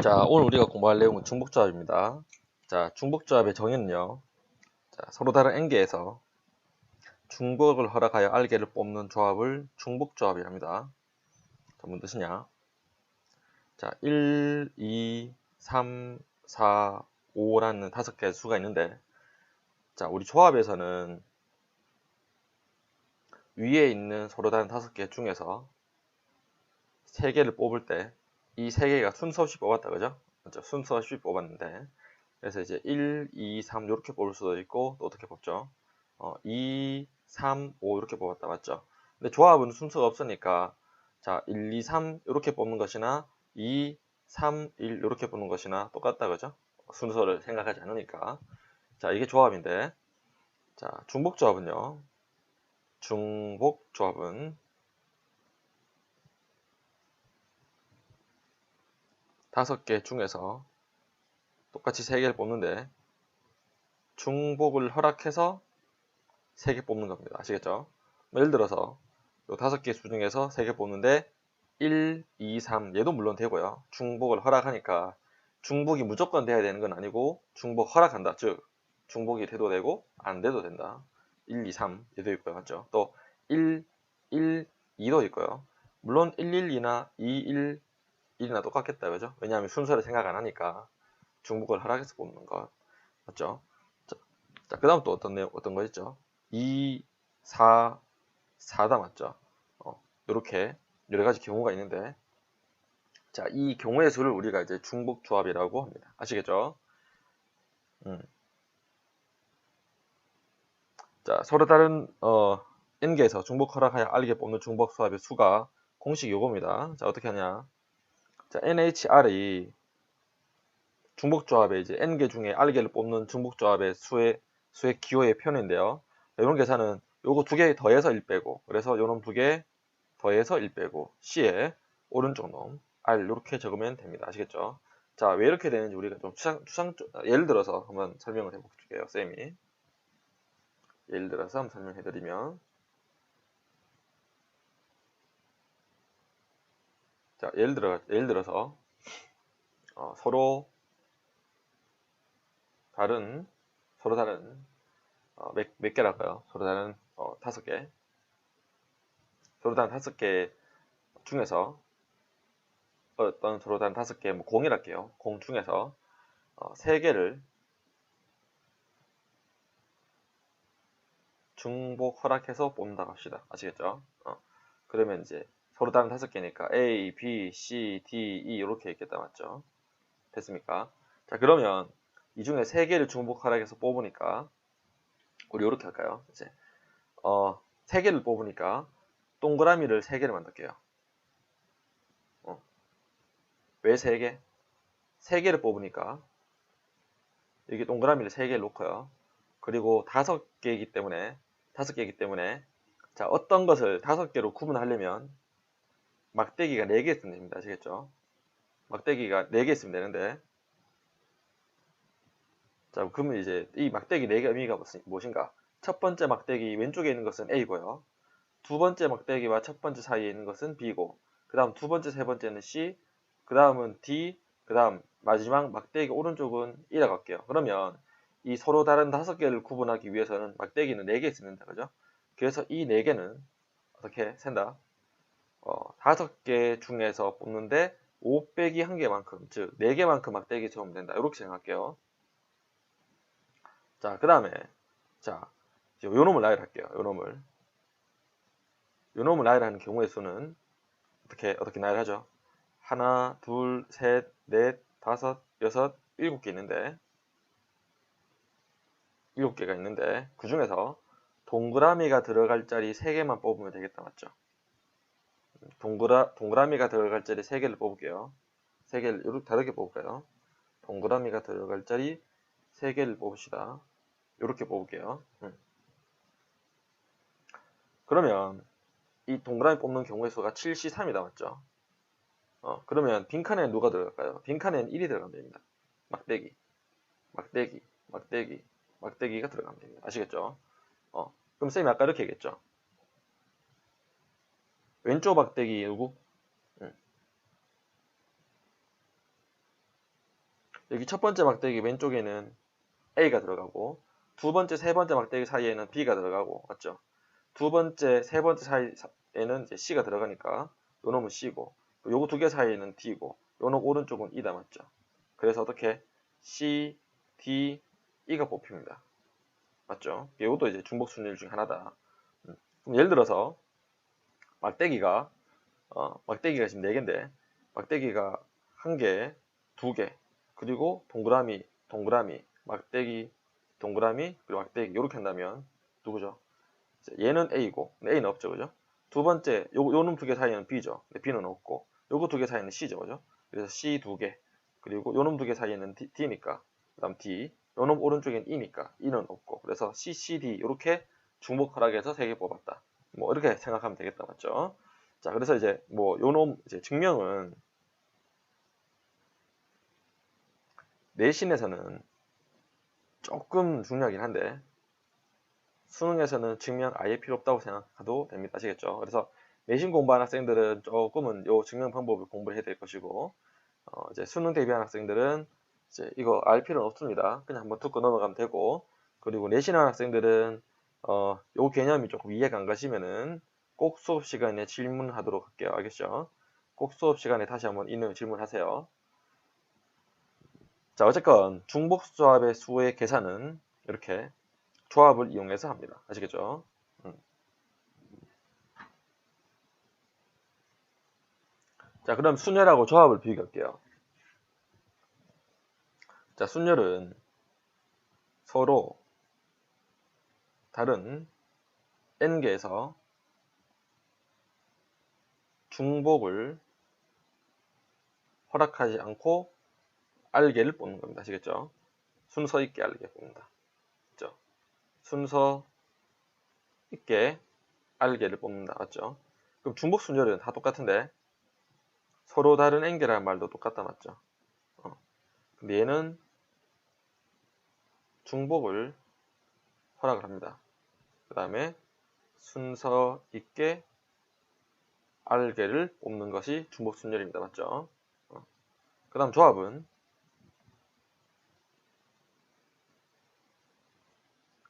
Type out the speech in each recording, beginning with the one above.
자, 오늘 우리가 공부할 내용은 중복조합입니다. 자, 중복조합의 정의는요. 자, 서로 다른 n개에서 중복을 허락하여 알개를 뽑는 조합을 중복조합이랍니다. 자, 무슨 뜻이냐? 자, 1, 2, 3, 4, 5라는 5개의 수가 있는데, 자, 우리 조합에서는 위에 있는 서로 다른 5개 중에서 3개를 뽑을 때 이 3개가 순서 없이 뽑았다, 그죠? 맞죠? 순서 없이 뽑았는데, 그래서 이제 1, 2, 3 이렇게 뽑을 수도 있고 또 어떻게 뽑죠? 2, 3, 5 이렇게 뽑았다, 맞죠? 근데 조합은 순서가 없으니까 자 1, 2, 3 이렇게 뽑는 것이나 2, 3, 1 이렇게 뽑는 것이나 똑같다, 그죠? 순서를 생각하지 않으니까. 자, 이게 조합인데, 자, 중복조합은 5개 중에서 똑같이 3개를 뽑는데 중복을 허락해서 3개 뽑는 겁니다. 아시겠죠? 예를 들어서 요 5개 수 중에서 3개 뽑는데 1, 2, 3 얘도 물론 되고요. 중복을 허락하니까 중복이 무조건 돼야 되는 건 아니고 중복 허락한다. 즉 중복이 돼도 되고 안 돼도 된다. 1, 2, 3 얘도 있고요. 맞죠? 또 1, 1, 2도 있고요. 물론 1, 1, 2나 2, 1, 1이나 똑같겠다. 그죠? 왜냐하면 순서를 생각 안 하니까 중복을 허락해서 뽑는 것. 맞죠? 자, 그 다음 또 어떤 거 있죠? 2, 4, 4다, 맞죠? 이렇게 여러 가지 경우가 있는데, 자, 이 경우의 수를 우리가 이제 중복조합이라고 합니다. 아시겠죠? 음. 자, 서로 다른 n개에서 중복 허락하여 알게 뽑는 중복조합의 수가 공식 요겁니다. 자, 어떻게 하냐? 자, NHR이 중복조합의 이제 n개 중에 알개를 뽑는 중복조합의 수의 기호의 표현인데요. 이런 계산은 요거 2개 더해서 1 빼고, 그래서 요놈 2개 더해서 1 빼고 C에 오른쪽 놈 R 이렇게 적으면 됩니다. 아시겠죠? 자, 왜 이렇게 되는지 우리가 좀 예를 들어서 한번 설명을 해볼게요. 쌤이 예를 들어서 한번 설명해드리면, 자, 예를 들어서 서로 다른 몇 개랄까요? 서로 다른 5개, 서로 다른 5개 중에서 어떤 서로 다른 5개, 뭐 공이랄게요. 공 중에서 3개를 중복 허락해서 뽑는다고 합시다. 아시겠죠? 그러면 이제 서로 다른 5개니까 A, B, C, D, E 이렇게 있겠다, 맞죠? 됐습니까? 자, 그러면 이 중에 3개를 중복 허락해서 뽑으니까 우리 이렇게 할까요? 이제 3개를 뽑으니까 동그라미를 3개를 만들게요. 왜 3개? 3개를 뽑으니까 여기 동그라미를 3개를 놓고요. 그리고 5개이기 때문에 자, 어떤 것을 5개로 구분하려면 막대기가 4개 있으면 됩니다. 아시겠죠? 막대기가 4개 있으면 되는데, 자, 그러면 이제 이 막대기 4개 의미가 무엇인가? 첫 번째 막대기 왼쪽에 있는 것은 A고요. 두 번째 막대기와 첫 번째 사이에 있는 것은 B고, 그 다음 두 번째, 세 번째는 C, 그 다음은 D, 그 다음 마지막 막대기 오른쪽은 E라고 할게요. 그러면 이 서로 다른 5개를 구분하기 위해서는 막대기는 4개 있으면 된다. 그죠? 그래서 이 4개는 어떻게 센다? 5개 중에서 뽑는데 5 빼기 1개만큼, 즉 4개만큼 막대기 채우면 된다. 이렇게 생각할게요. 자, 그 다음에 자, 요 놈을 나열할게요. 요 놈을 나열하는 경우의 수는 어떻게 나열하죠? 하나, 둘, 셋, 넷, 다섯, 여섯, 7개 있는데 7개가 있는데 그 중에서 동그라미가 들어갈 자리 3개만 뽑으면 되겠다, 맞죠? 동그라미가 들어갈 자리 3개를 뽑을게요. 3개를 이렇게 다르게 뽑을까요? 동그라미가 들어갈 자리 3개를 뽑읍시다. 이렇게 뽑을게요. 그러면 이 동그라미 뽑는 경우의 수가 7C3이다, 맞죠? 그러면 빈칸에는 누가 들어갈까요? 빈칸에는 1이 들어가면 됩니다. 막대기, 막대기, 막대기, 막대기가 들어가면 됩니다. 아시겠죠? 그럼 쌤이 아까 이렇게 얘기했죠. 왼쪽 막대기 누구? 여기 첫 번째 막대기 왼쪽에는 A가 들어가고 두 번째, 세 번째 막대기 사이에는 B가 들어가고 맞죠? 두 번째, 세 번째 사이에는 이제 C가 들어가니까 요 놈은 C고 요거 두 개 사이에는 D고 요 놈 오른쪽은 E다 맞죠? 그래서 어떻게 C, D, E가 뽑힙니다. 맞죠? 이것도 이제 중복 순일 중 하나다. 그럼 예를 들어서 막대기가 지금 4개인데 막대기가 1개, 2개, 그리고 동그라미, 막대기, 동그라미, 그리고 막대기 이렇게 한다면 누구죠? 얘는 A고 A는 없죠, 그죠? 두 번째 요놈 두 개 사이에는 B죠. 근데 B는 없고 요거 두 개 사이에는 C죠, 그죠? 그래서 C 2개 그리고 요놈 두 개 사이에는 D니까 그다음 D 요놈 오른쪽엔 E니까 E는 없고 그래서 C, C, D 이렇게 중복 허락해서 3개 뽑았다. 뭐 이렇게 생각하면 되겠다, 맞죠? 자, 그래서 이제 뭐 요놈 이제 증명은 내신에서는 조금 중요하긴 한데 수능에서는 증명 아예 필요 없다고 생각해도 됩니다. 아시겠죠? 그래서 내신 공부하는 학생들은 조금은 요 증명 방법을 공부를 해야 될 것이고 이제 수능 대비하는 학생들은 이제 이거 알 필요는 없습니다. 그냥 한번 듣고 넘어가면 되고 그리고 내신하는 학생들은 요 개념이 조금 이해가 안 가시면은 꼭 수업 시간에 질문하도록 할게요. 알겠죠? 꼭 수업 시간에 다시 한번 이 내용 질문하세요. 자, 어쨌건 중복조합의 수의 계산은 이렇게 조합을 이용해서 합니다. 아시겠죠? 자, 그럼 순열하고 조합을 비교할게요. 자, 순열은 서로 다른 n개에서 중복을 허락하지 않고 알개를 뽑는 겁니다. 아시겠죠? 순서 있게 알개 뽑는다. 그죠? 순서 있게 알개를 뽑는다. 맞죠? 그럼 중복 순열은 다 똑같은데 서로 다른 n개라는 말도 똑같다. 맞죠? 근데 얘는 중복을 허락을 합니다. 그 다음에 순서 있게 알개를 뽑는 것이 중복 순열입니다. 맞죠? 그 다음 조합은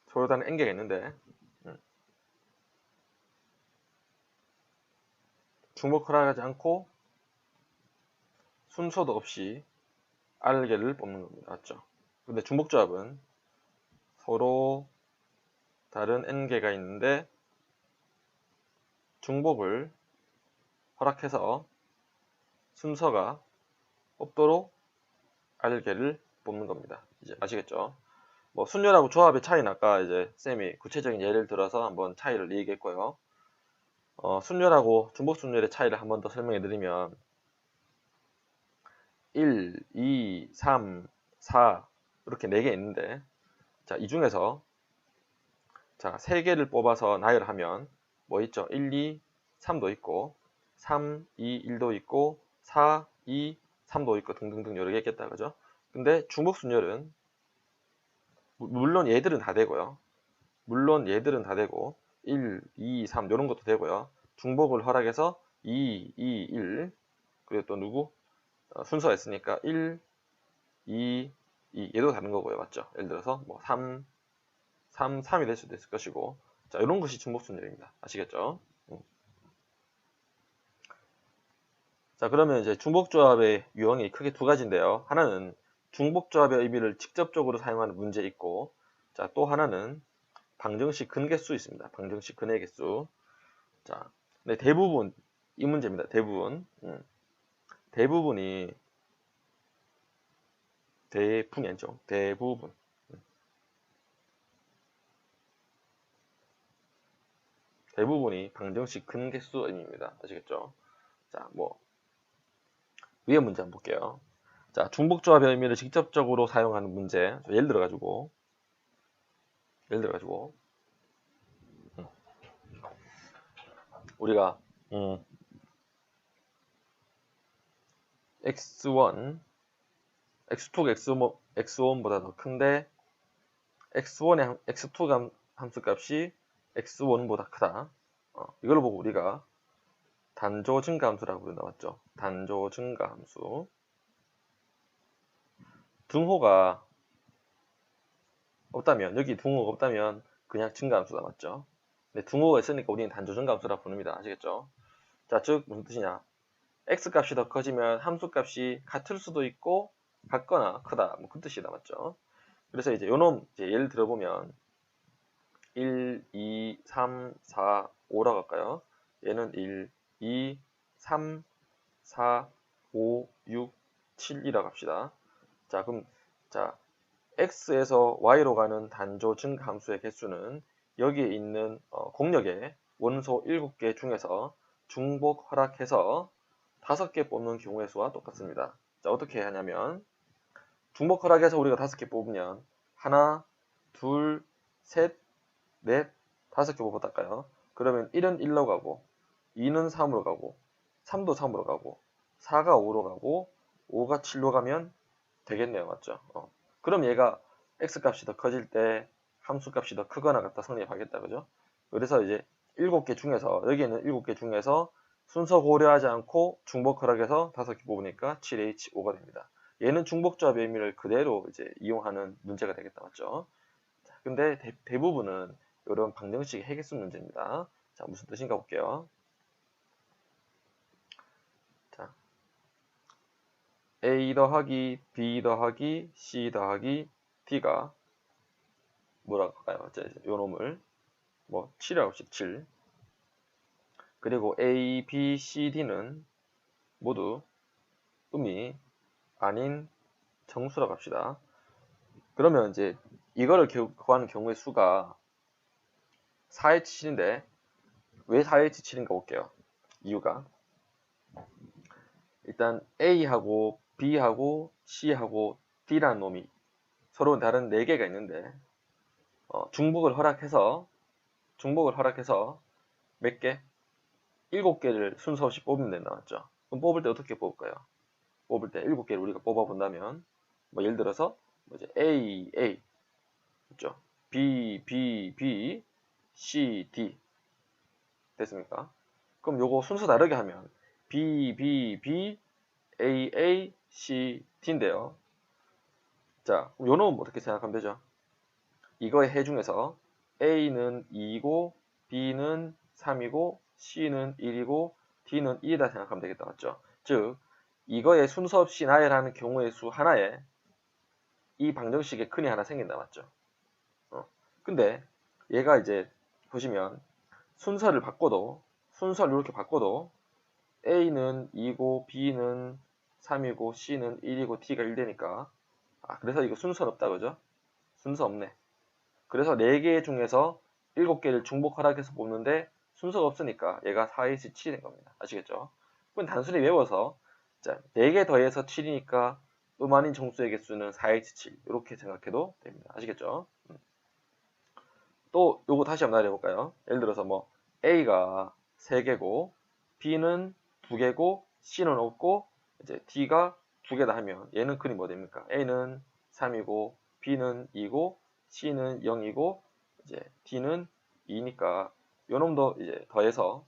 서로 다른 n개가 있는데 중복 허락하지 않고 순서도 없이 알개를 뽑는 겁니다. 맞죠? 근데 중복조합은 서로 다른 n개가 있는데 중복을 허락해서 순서가 없도록 알개를 뽑는 겁니다. 이제 아시겠죠? 뭐 순열하고 조합의 차이는 아까 이제 쌤이 구체적인 예를 들어서 한번 차이를 얘기했고요. 순열하고 중복 순열의 차이를 한 번 더 설명해 드리면 1, 2, 3, 4 이렇게 4개 있는데 자, 이 중에서 자, 3개를 뽑아서 나열하면 뭐 있죠? 1, 2, 3도 있고 3, 2, 1도 있고 4, 2, 3도 있고 등등등 여러 개 있겠다. 그죠? 근데 중복 순열은 물론 얘들은 다 되고요. 물론 얘들은 다 되고 1, 2, 3 이런 것도 되고요. 중복을 허락해서 2, 2, 1 그리고 또 누구? 순서가 있으니까 1, 2, 2 얘도 다른 거고요. 맞죠? 예를 들어서 뭐 3, 3이 될 수도 있을 것이고 자, 이런 것이 중복 순열입니다. 아시겠죠? 자, 그러면 이제 중복조합의 유형이 크게 두 가지인데요. 하나는 중복조합의 의미를 직접적으로 사용하는 문제 있고 자, 또 하나는 방정식 근개수 있습니다. 방정식 근의 개수. 자, 근데 대부분 이 문제입니다. 대부분이 아니죠. 대부분이 방정식 근개수 의미입니다. 아시겠죠? 자, 뭐 위에 문제 한번 볼게요. 자, 중복조합의 의미를 직접적으로 사용하는 문제. 예를 들어가지고 우리가 x1, x2가 x1보다 더 큰데 x2 함수값이 x1보다 크다. 이걸 보고 우리가 단조 증가 함수라고 부른다. 맞죠? 단조 증가 함수. 등호가 없다면, 여기 등호가 없다면 그냥 증가함수다. 맞죠? 근데 등호가 있으니까 우리는 단조 증가함수라 부릅니다. 아시겠죠? 자, 즉 무슨 뜻이냐? x값이 더 커지면 함수값이 같을 수도 있고 같거나 크다. 뭐 그 뜻이다. 맞죠? 그래서 이제 요놈 이제 예를 들어보면 1, 2, 3, 4, 5라고 할까요? 얘는 1, 2, 3, 4, 5, 6, 7이라고 합시다. 자, 그럼 자, x에서 y로 가는 단조 증가함수의 개수는 여기에 있는 공역의 원소 7개 중에서 중복 허락해서 5개 뽑는 경우의 수와 똑같습니다. 자, 어떻게 하냐면 중복 허락해서 우리가 5개 뽑으면 하나, 둘, 셋, 넷, 5개 뽑았다까요? 그러면 1은 1로 가고 2는 3으로 가고 3도 3으로 가고 4가 5로 가고 5가 7로 가면 되겠네요. 맞죠? 그럼 얘가 x값이 더 커질 때 함수값이 더 크거나 같다 성립하겠다. 그죠? 그래서 이제 7개 중에서 여기에는 7개 중에서 순서 고려하지 않고 중복 허락해서 5개 뽑으니까 7H5가 됩니다. 얘는 중복조합의 의미를 그대로 이제 이용하는 문제가 되겠다. 맞죠? 자, 근데 대부분은 이런 방정식 해계수 문제입니다. 자, 무슨 뜻인가 볼게요. 자, A 더하기 B 더하기 C 더하기 D가 뭐라고 할까요? 요 놈을 뭐 7이라고 합시다. 7. 그리고 A, B, C, D는 모두 음이 아닌 정수라고 합시다. 그러면 이제 이거를 구하는 경우의 수가 4H7인데 왜 4H7인가 볼게요. 이유가 일단 A하고 B하고 C하고 D라는 놈이 서로 다른 4개가 있는데 중복을 허락해서 몇 개? 7개를 순서 없이 뽑으면 된다. 맞죠? 그럼 뽑을 때 어떻게 뽑을까요? 뽑을 때 7개를 우리가 뽑아본다면 뭐 예를 들어서 뭐지? A, A 그죠? B, B, B, C, D 됐습니까? 그럼 요거 순서 다르게 하면 B, B, B, A, A, C, D인데요. 자, 그럼 요 놈은 어떻게 생각하면 되죠? 이거의 해 중에서 A는 2이고 B는 3이고 C는 1이고 D는 2이다 생각하면 되겠다. 맞죠? 즉 이거의 순서 없이 나열하는 경우의 수 하나에 이 방정식에 근이 하나 생긴다. 맞죠? 근데 얘가 이제 보시면 순서를 이렇게 바꿔도 A는 2고 B는 3이고 C는 1이고 D가 1되니까 그래서 이거 순서 없다. 그죠? 순서 없네. 그래서 4개 중에서 7개를 중복 허락해서 뽑는데 순서가 없으니까 얘가 4에서 7인 겁니다. 아시겠죠? 그건 단순히 외워서 자, 4개 더해서 7이니까 음 아닌 정수의 개수는 4에서 7 이렇게 생각해도 됩니다. 아시겠죠? 또 요거 다시 한번 해볼까요? 예를 들어서 뭐 A가 3개고 B는 2개고 C는 없고 이제 D가 2개다 하면 얘는 근이 뭐 됩니까? A는 3이고 B는 2고 C는 0이고 이제 D는 2니까 요 놈도 이제 더해서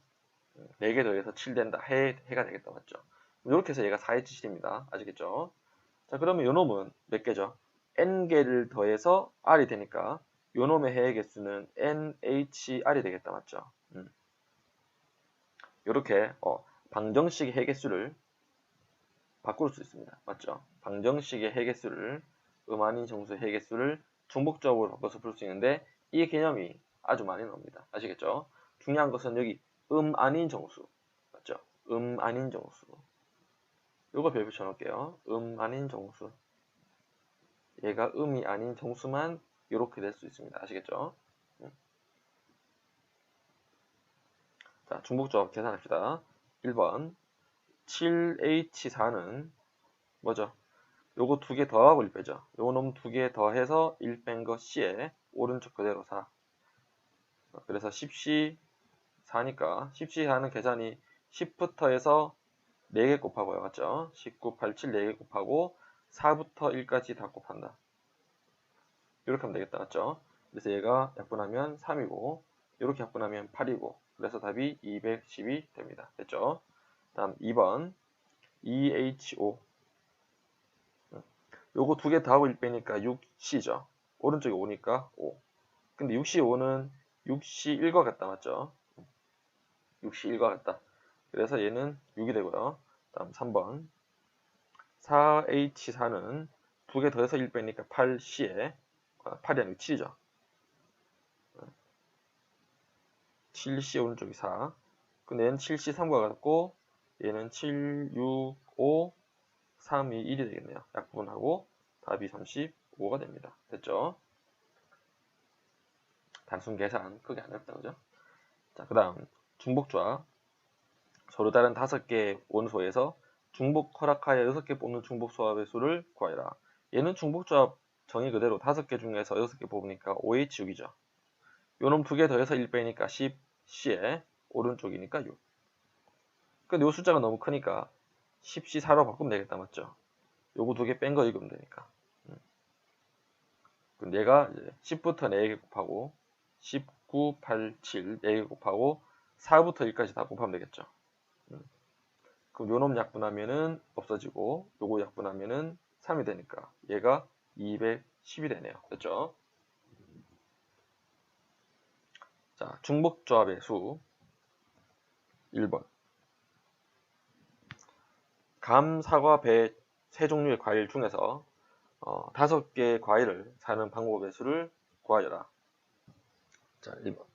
4개 더해서 7 된다. 해가 되겠다. 맞죠? 이렇게 해서 얘가 4의 7입니다. 아시겠죠? 자, 그러면 요 놈은 몇 개죠? n개를 더해서 r이 되니까 요 놈의 해의 개수는 NHR이 되겠다. 맞죠? 이렇게 방정식의 해개수를 바꿀 수 있습니다. 맞죠? 방정식의 해개수를 아닌 정수의 해개수를 중복적으로 바꿔서 풀 수 있는데 이 개념이 아주 많이 나옵니다. 아시겠죠? 중요한 것은 여기 아닌 정수 맞죠? 아닌 정수 요거 별표 쳐놓을게요. 아닌 정수 얘가 음이 아닌 정수만 이렇게 될 수 있습니다. 아시겠죠? 자, 중복조합 계산합시다. 1번 7H4는 뭐죠? 요거 2개 더하고 1 빼죠. 요거 놈 2개 더해서 1 뺀 거 C에 오른쪽 그대로 4. 그래서 10C 4니까 10C 4는 계산이 10부터 해서 4개 곱하고요. 맞죠? 19, 87 4개 곱하고 4부터 1까지 다 곱한다. 이렇게 하면 되겠다. 맞죠? 그래서 얘가 약분하면 3이고 이렇게 약분하면 8이고 그래서 답이 210이 됩니다. 됐죠? 다음 2번 EHO 요거 두 개 더하고 1 빼니까 6c죠. 오른쪽에 5니까 5. 근데 6c 5는 6c 1과 같다, 맞죠? 6c 1과 같다. 그래서 얘는 6이 되고요. 다음 3번. 4h4는 두 개 더해서 1 빼니까 8c에 8이 아니고 7이죠. 7c 오른쪽이 4. 근데 얘는 7c 3과 같고 얘는 7, 6, 5, 3, 2, 1이 되겠네요. 약분하고 답이 35가 됩니다. 됐죠? 단순 계산 크게 안 어렵다, 그죠? 자, 그 다음 중복조합. 서로 다른 5개의 원소에서 중복 허락하여 6개 뽑는 중복조합의 수를 구하여라. 얘는 중복조합 정의 그대로 5개 중에서 6개 뽑으니까 5H6이죠. 요놈 2개 더해서 1 빼니까 10C에 오른쪽이니까 6. 근데 요 숫자가 너무 크니까 10C 4로 바꾸면 되겠다, 맞죠? 요거 2개 뺀 거 읽으면 되니까. 그럼 얘가 이제 10부터 4개 곱하고 19, 8, 7 4개 곱하고 4부터 1까지 다 곱하면 되겠죠. 그럼 요놈 약분하면은 없어지고 요거 약분하면은 3이 되니까 얘가 210이 되네요. 됐죠? 자, 중복조합의 수 1번. 감, 사과, 배 세 종류의 과일 중에서 5개의 과일을 사는 방법의 수를 구하여라. 자, 1번.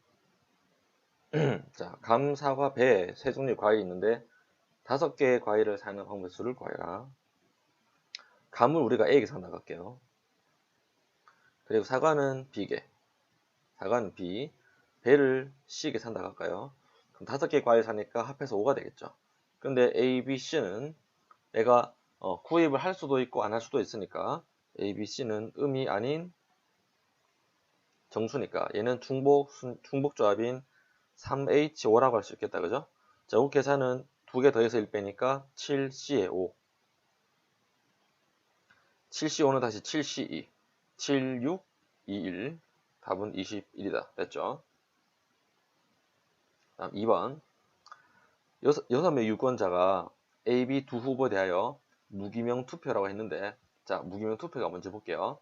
자, 감, 사과, 배 세 종류의 과일이 있는데 5개의 과일을 사는 방법의 수를 구하여라. 감을 우리가 A에게 산다고 할게요. 그리고 사과는 B에게, 사과는 B, 배를 C에게 산다고 할까요? 그럼 5개의 과일 사니까 합해서 5가 되겠죠. 근데 A, B, C는 내가 구입을 할 수도 있고 안 할 수도 있으니까 A, B, C는 음이 아닌 정수니까 얘는 중복조합인 3H5라고 할 수 있겠다, 그죠? 자, 이 계산은 2개 더해서 1 빼니까 7C에 5. 7C5는 다시 7C2. 7, 6, 2, 1. 답은 21이다. 됐죠? 다음 2번. 6명 유권자가 A, B 두 후보에 대하여 무기명 투표라고 했는데, 자, 무기명 투표가 먼저 볼게요.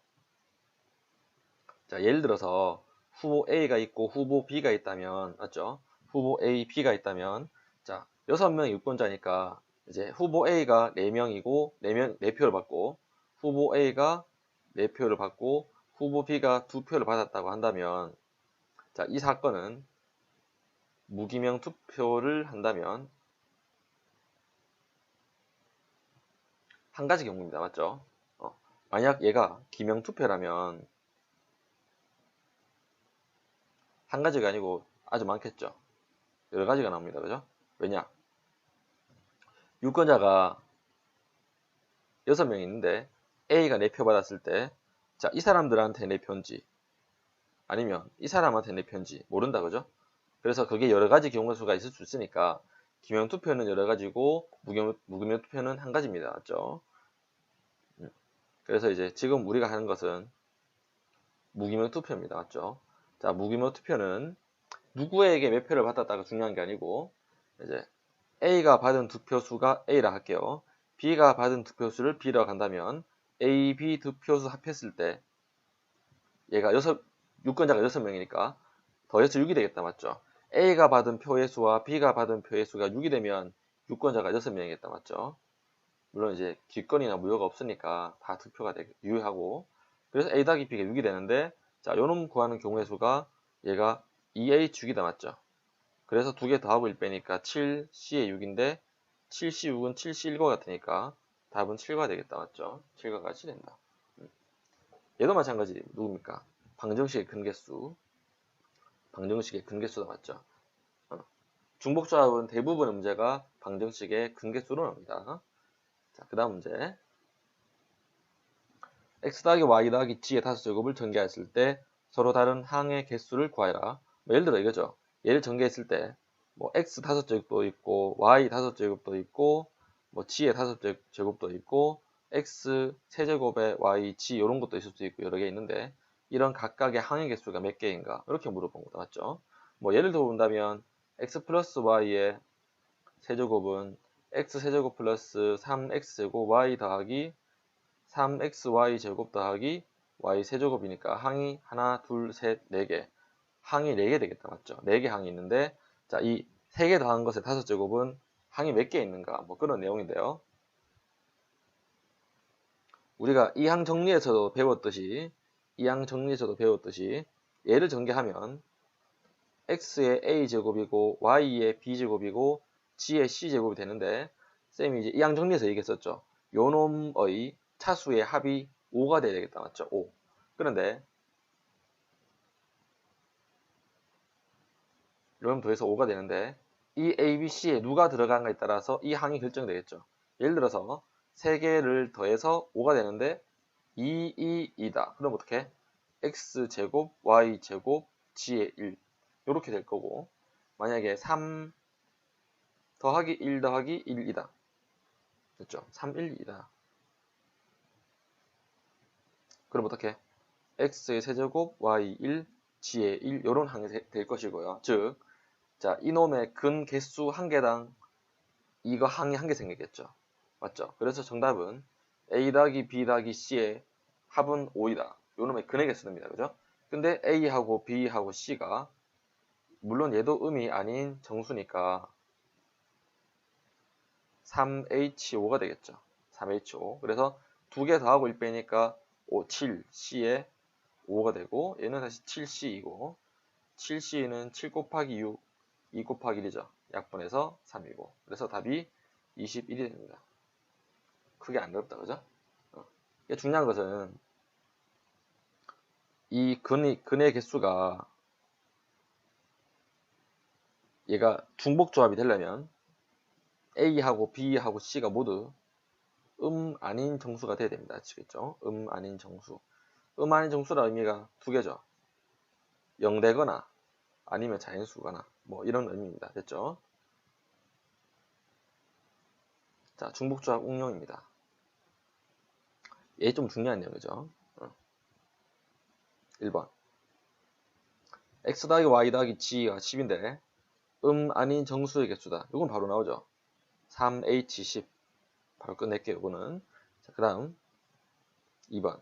자, 예를 들어서 후보 A가 있고 후보 B가 있다면, 맞죠? 후보 A, B가 있다면, 자, 6명 유권자니까 이제 후보 A가 4명이고 4표를 받고 후보 A가 4표를 받고 후보 B가 2표를 받았다고 한다면, 자, 이 사건은 무기명 투표를 한다면 한 가지 경우입니다. 맞죠? 만약 얘가 기명 투표라면 한 가지가 아니고 아주 많겠죠. 여러 가지가 나옵니다. 그죠? 왜냐? 유권자가 6명이 있는데 A가 4표 받았을 때, 자, 이 사람들한테 4표인지 아니면 이 사람한테 4표인지 모른다. 그죠? 그래서 그게 여러 가지 경우의 수가 있을 수 있으니까 기명 투표는 여러 가지고 무기명 투표는 한 가지입니다. 맞죠? 그래서 이제 지금 우리가 하는 것은 무기명 투표입니다. 맞죠? 자, 무기명 투표는 누구에게 몇 표를 받았다가 중요한 게 아니고 이제 A가 받은 득표수가 A라 할게요. B가 받은 득표수를 B라고 한다면 A, B 득표수 합했을 때 얘가 유권자가 6명이니까 더해서 6이 되겠다. 맞죠? A가 받은 표의 수와 B가 받은 표의 수가 6이 되면 유권자가 6명이겠다. 맞죠? 물론 이제 기권이나 무효가 없으니까 다 득표가 유효하고, 그래서 A 더하기 B가 6이 되는데, 자, 요놈 구하는 경우의 수가 얘가 2H6이다. 맞죠? 그래서 2개 더하고 1 빼니까 7C에 6인데 7C6은 7C1과 같으니까 답은 7가 되겠다. 맞죠? 7과 같이 된다. 얘도 마찬가지. 누굽니까? 방정식의 근계수. 방정식의 근계수다. 맞죠? 중복조합은 대부분의 문제가 방정식의 근계수로 나옵니다. 자, 그 다음 문제. x 더하기 y 더하기 g의 다수제곱을 전개했을 때 서로 다른 항의 개수를 구하여라. 예를 들어 이거죠. 얘를 전개했을 때 x 다섯제곱도 있고 y 다섯제곱도 있고 g의 다섯제곱도 있고 x 세제곱에 y, g 이런 것도 있을 수 있고 여러 개 있는데, 이런 각각의 항의 개수가 몇 개인가 이렇게 물어본 거다. 맞죠? 예를 들어 본다면 x 플러스 y의 세제곱은 x 세제곱 플러스 3x제곱 y 더하기 3xy 제곱 더하기 y 세제곱이니까 항이 하나, 둘, 셋, 네 개. 항이 4개 되겠다. 맞죠? 4개 항이 있는데, 자, 이 3개 더한 것의 5제곱은 항이 몇 개 있는가? 뭐 그런 내용인데요. 우리가 이 항 정리에서도 배웠듯이, 얘를 전개하면 x의 a제곱이고 y의 b제곱이고 g의 c제곱이 되는데, 쌤이 이제 이 항 정리에서 얘기했었죠. 요 놈의 차수의 합이 5가 돼야 되겠다. 맞죠? 5. 그런데 요놈 더해서 5가 되는데, 이 a, b, c에 누가 들어간가에 따라서 이 항이 결정되겠죠. 예를 들어서 3개를 더해서 5가 되는데 2, 2, 2다. 그럼 어떻게? x제곱, y제곱, g의 1 이렇게 될 거고, 만약에 3 더하기 1 더하기 1이다. 됐죠? 3, 1, 2다. 그럼 어떻게? x의 세제곱, y 1, g의 1 이런 항이 될 것이고요. 즉, 자, 이놈의 근 개수 한 개당 이거 항이 한 개 생기겠죠. 맞죠? 그래서 정답은 a 더하기 b 더하기 c의 합은 5이다. 요놈의 근의 개수입니다. 그죠? 근데 a하고 b하고 c가 물론 얘도 음이 아닌 정수니까 3H5가 되겠죠. 3H5. 그래서 두 개 더하고 1 빼니까 5, 7, C에 5가 되고, 얘는 다시 7C이고, 7C는 7 곱하기 6, 2 곱하기 1이죠. 약분해서 3이고. 그래서 답이 21이 됩니다. 크게 안 어렵다, 그죠? 이게 중요한 것은 이 근의 개수가 얘가 중복조합이 되려면 A하고 B하고 C가 모두 아닌 정수가 돼야 됩니다. 아시겠죠? 아닌 정수. 아닌 정수라 의미가 두 개죠. 0 되거나 아니면 자연수거나 뭐 이런 의미입니다. 됐죠? 자, 중복조합 응용입니다. 얘 좀 중요한 내용이죠. 1번. x 더하기 y 더하기 g가 10인데 아닌 정수의 개수다. 이건 바로 나오죠. 3h10. 바로 끝낼게요. 이거는. 자, 그 다음 2번.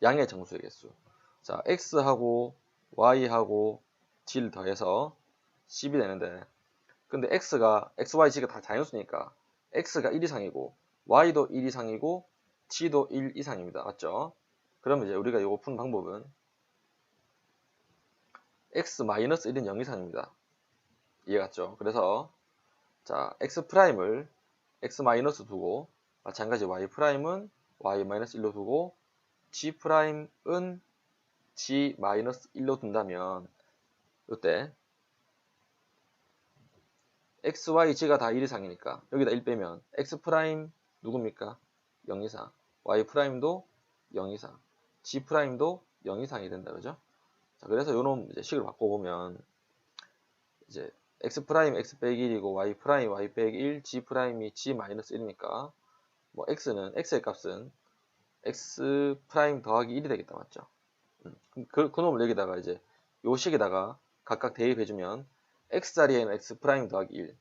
양의 정수의 개수. 자, x하고 y하고 g를 더해서 10이 되는데, 근데 x, y, g가 다 자연수니까 x가 1 이상이고 y도 1 이상이고 g도 1 이상입니다. 맞죠? 그러면 이제 우리가 이거 푸는 방법은 x-1은 0 이상입니다. 이해갔죠? 그래서 자, x'을 x- 두고, 마찬가지 y'은 y-1로 두고, g'은 g-1로 둔다면 이때 x, y, g가 다 1 이상이니까 여기다 1 빼면 x' 누굽니까? 0 이상, y'도 0 이상, g'도 0 이상이 된다. 그죠? 자, 그래서 요놈 이제 식을 바꿔보면 이제 x' x 빼기 1이고 y' 빼기 1, g'이 g-1이니까 뭐 x의 값은 x' 더하기 1이 되겠다. 맞죠? 그 놈을 여기다가 이제 요 식에다가 각각 대입해주면 x 자리에는 x' 더하기 1,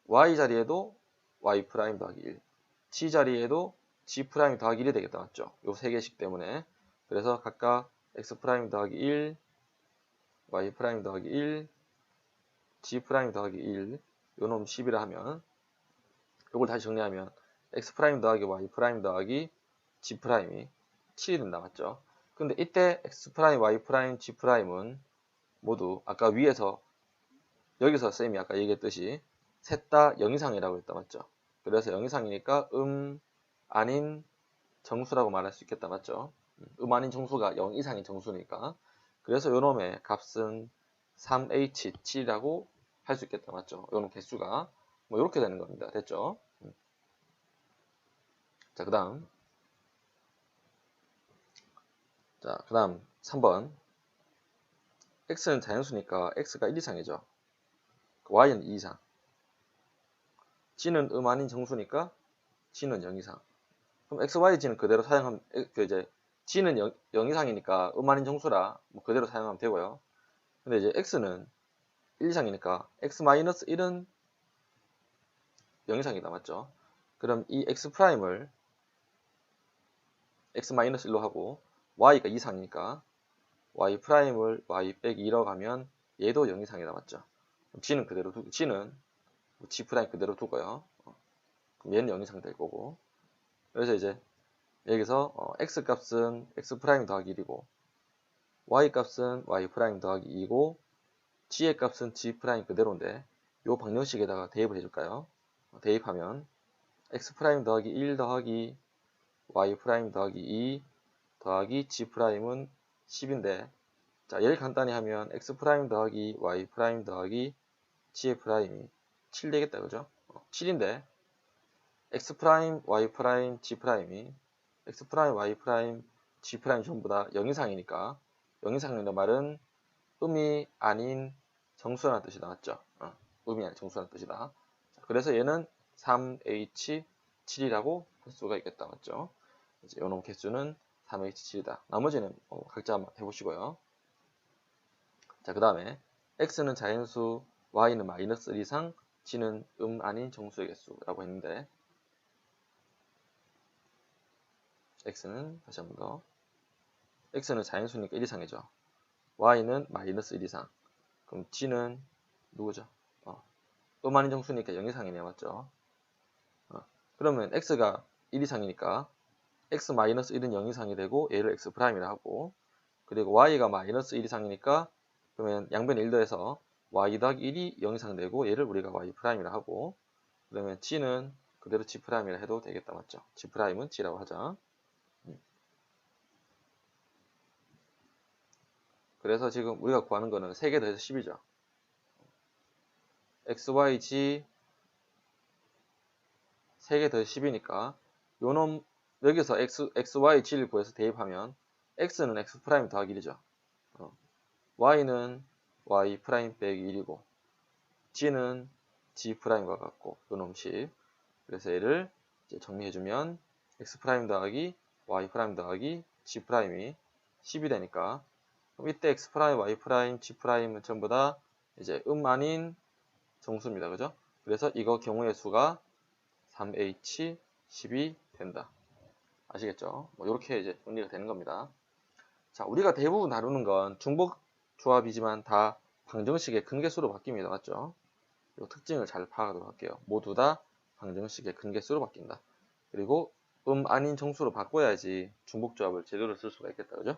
y 자리에도 y' 더하기 1, g 자리에도 g' 더하기 1이 되겠다. 맞죠? 요 세 개씩 때문에. 그래서 각각 x' 더하기 1, y' 더하기 1, g' 더하기 1, 요놈 10이라 하면 요걸 다시 정리하면 x' 더하기 y' 더하기 g'이 7이 된다. 맞죠? 근데 이때 x', y', g'은 모두 아까 위에서 여기서 쌤이 아까 얘기했듯이 셋 다 0 이상이라고 했다. 맞죠? 그래서 0 이상이니까 아닌 정수라고 말할 수 있겠다. 맞죠? 아닌 정수가 0 이상인 정수니까. 그래서 요놈의 값은 3H7이라고 할 수 있겠다. 맞죠? 요놈 개수가 뭐 이렇게 되는 겁니다. 됐죠? 자, 그 다음 3번. x는 자연수니까 x가 1 이상이죠. y는 2 이상. g는 아닌 정수니까 g는 0 이상. 그럼 x, y, g는 그대로 사용하면 이제 g는 0 이상이니까 아닌 정수라 뭐 그대로 사용하면 되고요. 근데 이제 x는 1 이상이니까 x-1은 0 이상이다. 맞죠? 그럼 이 x'을 x-1로 하고 y가 이상이니까 y'을 y 빼기 2라고 하면 얘도 0 이상이다. 맞죠? g는 그대로 g는 g' 그대로 두고요. 그럼 얘는 0 이상 될 거고. 그래서 이제 여기서 x 값은 x' 더하기 1이고 y 값은 y' 더하기 2이고 g의 값은 g' 그대로인데 요 방정식에다가 대입을 해줄까요? 대입하면 x' 더하기 1 더하기 y' 더하기 2 더하기 g'은 10인데 자 얘를 간단히 하면 x' 더하기 y' 더하기 g'이 7 되겠다. 그죠? 7인데 x', y', g'이 x', y', g' 전부 다 0 이상이니까 0 이상이라는 말은 음이 아닌 정수라는 뜻이 나왔죠. 음이 아닌 정수라는 뜻이다. 그래서 얘는 3H7이라고 할 수가 있겠다. 맞죠? 이제 요놈 개수는 3H7이다. 나머지는 각자 한번 해보시고요. 자, 그 다음에 x는 자연수, y는 -1 이상, g는 아닌 정수의 개수라고 했는데 x는 다시 한번 더 x는 자연수니까 1 이상이죠. y는 -1 이상. 그럼 g는 누구죠? 아닌 정수니까 0 이상이네요. 맞죠? 그러면 x가 1 이상이니까 x-1은 0 이상이 되고 얘를 x'이라 하고 그리고 y가 -1 이상이니까 그러면 양변에 1 더해서 y 더하기 1이 0 이상 되고 얘를 우리가 y'이라 하고 그러면 g는 그대로 g'이라 해도 되겠다. 맞죠? g'은 g라고 하자. 그래서 지금 우리가 구하는 거는 3개 더해서 10이죠. x, y, g 3개 더해서 10이니까 요놈 여기서 x, y, g를 구해서 대입하면 x는 x' 더하기 1이죠. y는 y' 빼기 1이고 g는 g'과 같고 요놈 10. 그래서 얘를 이제 정리해주면 x' 더하기 y' 더하기 g'이 10이 되니까 그럼 이때 x', y', g'은 전부 다 이제 아닌 정수입니다. 그죠? 그래서 이거 경우의 수가 3H10이 된다. 아시겠죠? 이렇게 이제 정리가 되는 겁니다. 자, 우리가 대부분 다루는 건 중복 조합이지만 다 방정식의 근개수로 바뀝니다. 맞죠? 이 특징을 잘 파악하도록 할게요. 모두 다 방정식의 근개수로 바뀐다. 그리고 아닌 정수로 바꿔야지 중복 조합을 제대로 쓸 수가 있겠다. 그죠?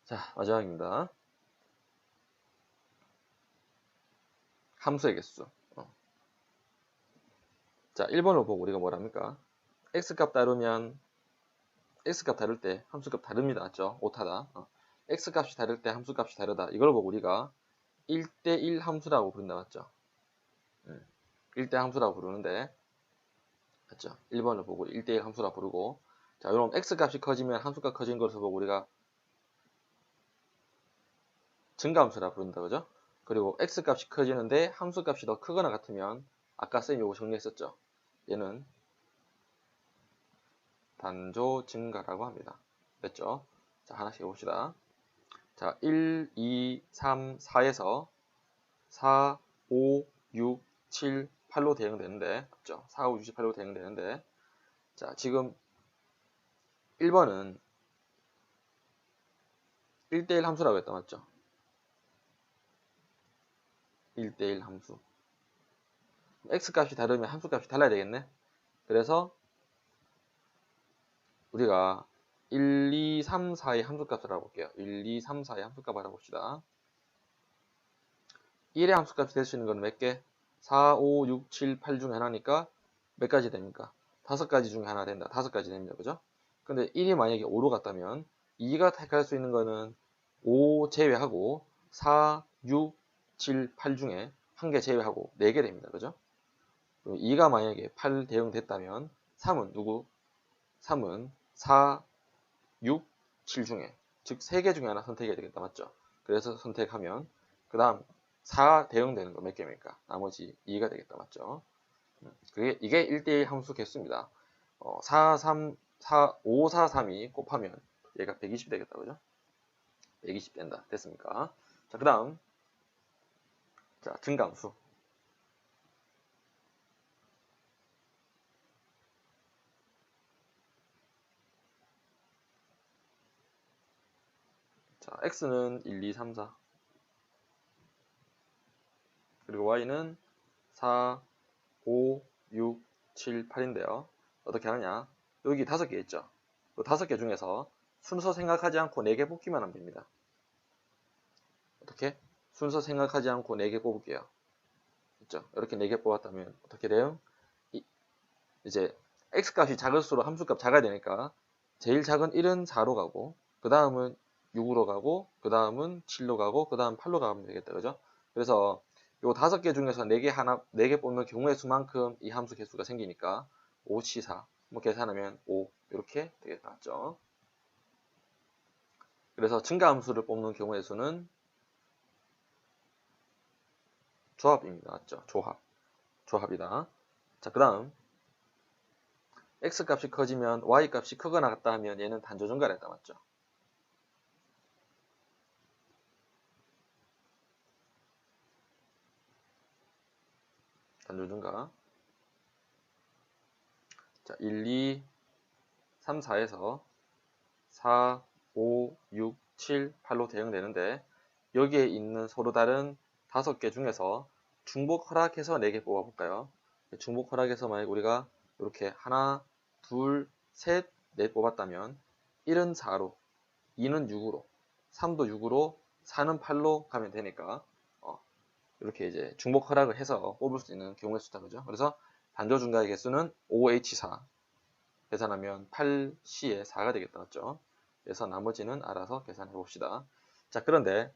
자, 마지막입니다. 함수의 개수. 자, 1번을 보고 우리가 뭐랍니까? x값 다루면 x값 다룰 때 함수값 다릅니다. 맞죠? 오타다. x값이 다를 때 함수값이 다르다. 이걸 보고 우리가 1대1 함수라고 부른다. 맞죠? 1대 함수라고 부르는데 맞죠? 1번을 보고 1대1 함수라고 부르고 자, 그럼 x값이 커지면 함수값 커진 것을 보고 우리가 증가함수라고 부른다. 그죠? 그리고 x값이 커지는데 함수값이 더 크거나 같으면 아까 쌤이 요거 정리했었죠? 얘는 단조 증가라고 합니다. 됐죠? 자, 하나씩 해봅시다. 자, 1, 2, 3, 4에서 4, 5, 6, 7, 8로 대응되는데, 맞죠? 4, 5, 6, 7, 8로 대응되는데, 자, 지금 1번은 1대1 함수라고 했다, 맞죠? 1대1 함수. x값이 다르면 함수값이 달라야 되겠네? 그래서 우리가 1, 2, 3, 4의 함수값을 알아볼게요. 1, 2, 3, 4의 함수값을 알아봅시다. 1의 함수값이 될 수 있는 건 몇 개? 4, 5, 6, 7, 8 중에 하나니까 몇 가지 됩니까? 5가지 중에 하나 된다. 5가지 됩니다. 그죠? 근데 1이 만약에 5로 갔다면 2가 택할 수 있는 거는 5 제외하고 4, 6, 7, 8 중에 한 개 제외하고 4개 됩니다. 그죠? 2가 만약에 8 대응됐다면 3은 누구? 3은 4, 6, 7 중에 즉 3개 중에 하나 선택해야 되겠다. 맞죠? 그래서 선택하면 그 다음 4 대응되는 거 몇 개입니까? 나머지 2가 되겠다. 맞죠? 이게 1대1 함수 개수입니다. 4, 3, 4, 5, 4, 3이 곱하면 얘가 120 되겠다. 그죠? 120 된다. 됐습니까? 자, 그 다음 자, 증가함수. 자, x는 1, 2, 3, 4. 그리고 y는 4, 5, 6, 7, 8인데요. 어떻게 하느냐? 여기 5개 있죠? 그 5개 중에서 순서 생각하지 않고 4개 뽑기만 하면 됩니다. 어떻게? 순서 생각하지 않고 4개 뽑을게요. 있죠? 이렇게 4개 뽑았다면 어떻게 돼요? 이제 x값이 작을수록 함수값 작아야 되니까 제일 작은 1은 4로 가고 그 다음은 6으로 가고 그 다음은 7로 가고 그 다음 8로 가면 되겠다. 그죠? 그래서 요 5개 중에서 4개 뽑는 경우의 수만큼 이 함수 개수가 생기니까 5C4 뭐 계산하면 5 이렇게 되겠다. 맞죠? 그래서 증가함수를 뽑는 경우의 수는 조합입니다. 맞죠? 조합이다. 자, 그 다음 x값이 커지면 y값이 크거나 같다 하면 얘는 단조증가를 했다. 맞죠? 단조증가. 자, 1, 2, 3, 4에서 4, 5, 6, 7, 8로 대응되는데 여기에 있는 서로 다른 5개 중에서 중복 허락해서 4개 뽑아볼까요? 중복 허락해서 만약 우리가 이렇게 하나, 둘, 셋, 넷 뽑았다면 1은 4로, 2는 6으로, 3도 6으로, 4는 8로 가면 되니까 이렇게 이제 중복 허락을 해서 뽑을 수 있는 경우의 수다. 그죠? 그래서 단조중가의 개수는 5H4 계산하면 8C에 4가 되겠다. 맞죠? 그래서 나머지는 알아서 계산해 봅시다. 자, 그런데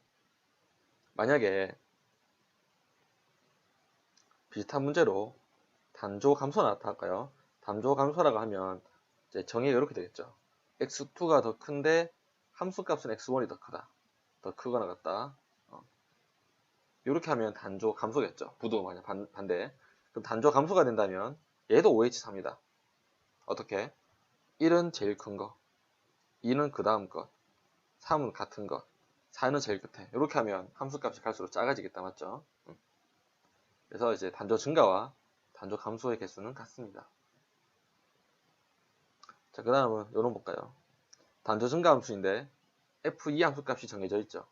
만약에 비슷한 문제로 단조 감소가 나타날까요? 단조 감소라고 하면 이제 정의가 이렇게 되겠죠. x2가 더 큰데 함수값은 x1이 더 크다. 더 크거나 같다. 이렇게 하면 단조 감소겠죠. 부도 만약 반대. 그럼 단조 감소가 된다면 얘도 5H4입니다. 어떻게? 1은 제일 큰 거, 2는 그 다음 것, 3은 같은 것, 4는 제일 끝에. 이렇게 하면 함수값이 갈수록 작아지겠다. 맞죠? 그래서 이제 단조 증가와 단조 감소의 개수는 같습니다. 자, 그 다음은 요런 볼까요? 단조 증가 함수인데 f2 함수값이 정해져 있죠.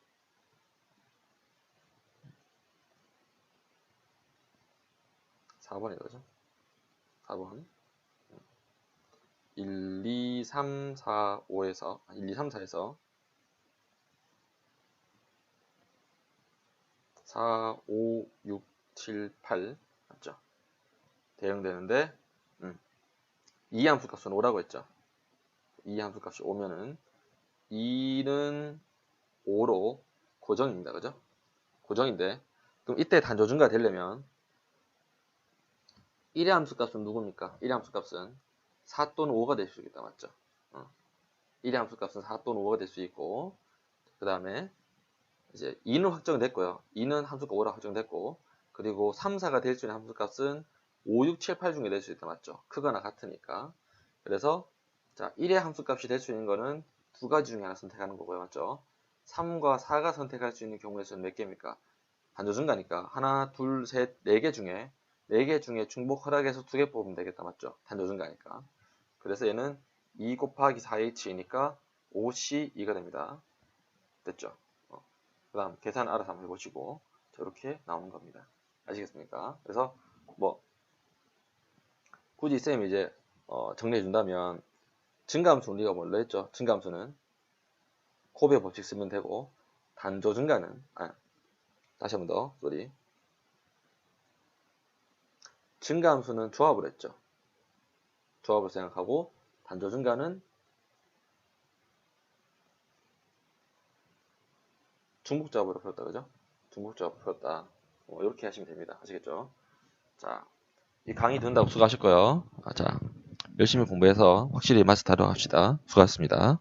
4번이 거죠. 4번. 1, 2, 3, 4, 5에서 1, 2, 3, 4에서 4, 5, 6, 7, 8 맞죠? 대응되는데 2 함수값은 5라고 했죠. 2 함수값이 5면은 2는 5로 고정입니다. 그죠? 고정인데 그럼 이때 단조 증가 되려면 1의 함수값은 누굽니까? 1의 함수값은 4 또는 5가 될 수 있겠다. 맞죠? 1의 함수값은 4 또는 5가 될 수 있고 그 다음에 이제 2는 확정됐고요. 2는 함수값 5라 확정됐고 그리고 3, 4가 될 수 있는 함수값은 5, 6, 7, 8 중에 될 수 있다. 맞죠? 크거나 같으니까. 그래서 자 1의 함수값이 될 수 있는 거는 두 가지 중에 하나 선택하는 거고요. 맞죠? 3과 4가 선택할 수 있는 경우의 수는 몇 개입니까? 단조 증가니까 하나, 둘, 셋, 4개 중에 중복 허락해서 2개 뽑으면 되겠다. 맞죠? 단조 증가니까. 그래서 얘는 2 곱하기 4H이니까 5C2가 됩니다. 됐죠? 그 다음 계산 알아서 한번 해보시고 저렇게 나오는 겁니다. 아시겠습니까? 그래서 뭐 굳이 쌤이 이제 정리해 준다면 증가함수는 우리가 뭘로 했죠? 증가함수는 코베 법칙 쓰면 되고 단조 증가는 다시 한 번 더 소리 증가함수는 조합을 했죠. 조합을 생각하고 단조 증가는 중복조합으로 풀었다. 그죠? 중복조합으로 풀었다. 이렇게 하시면 됩니다. 아시겠죠? 자, 이 강의 듣는다고 수고하실 거예요. 자, 열심히 공부해서 확실히 마스터하도록 합시다. 수고하셨습니다.